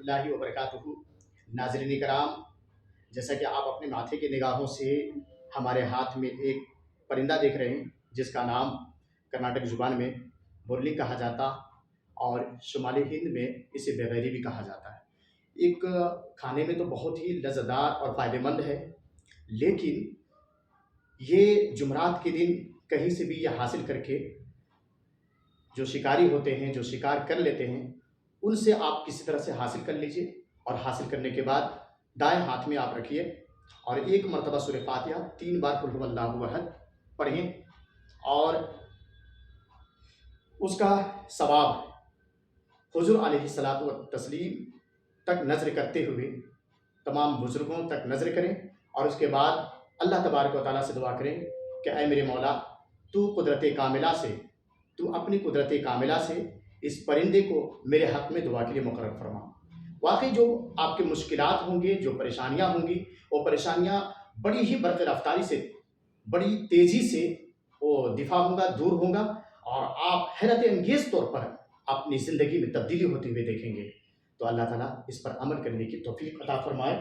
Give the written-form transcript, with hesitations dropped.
اللہ وبرکاتہ۔ ناظرین کرام، جیسا کہ آپ اپنے ماتھے کی نگاہوں سے ہمارے ہاتھ میں ایک پرندہ دیکھ رہے ہیں جس کا نام کرناٹک زبان میں مرلی کہا جاتا اور شمالی ہند میں اسے بیغیری بھی کہا جاتا ہے۔ ایک کھانے میں تو بہت ہی لذیذ اور فائدہ مند ہے، لیکن یہ جمعرات کے دن کہیں سے بھی یہ حاصل کر کے جو شکاری ہوتے ہیں، جو شکار کر لیتے ہیں، ان سے آپ کسی طرح سے حاصل کر لیجئے، اور حاصل کرنے کے بعد دائیں ہاتھ میں آپ رکھیے اور ایک مرتبہ سورہ فاتحہ 3 بار قل هو اللہ احد پڑھیں، اور اس کا ثواب حضور علیہ الصلوۃ والتسلیم تک نظر کرتے ہوئے تمام بزرگوں تک نظر کریں، اور اس کے بعد اللہ تبارک و تعالیٰ سے دعا کریں کہ اے میرے مولا، تو قدرت کاملہ سے، تو اپنی قدرت کاملہ سے اس پرندے کو میرے حق میں دعا کے لیے مقرر فرما۔ واقعی جو آپ کے مشکلات ہوں گے، جو پریشانیاں ہوں گی، وہ پریشانیاں بڑی ہی برق رفتاری سے، بڑی تیزی سے وہ دفاع ہوگا، دور ہوگا، اور آپ حیرت انگیز طور پر اپنی زندگی میں تبدیلی ہوتے ہوئے دیکھیں گے۔ تو اللہ تعالیٰ اس پر عمل کرنے کی توفیق عطا فرمائے۔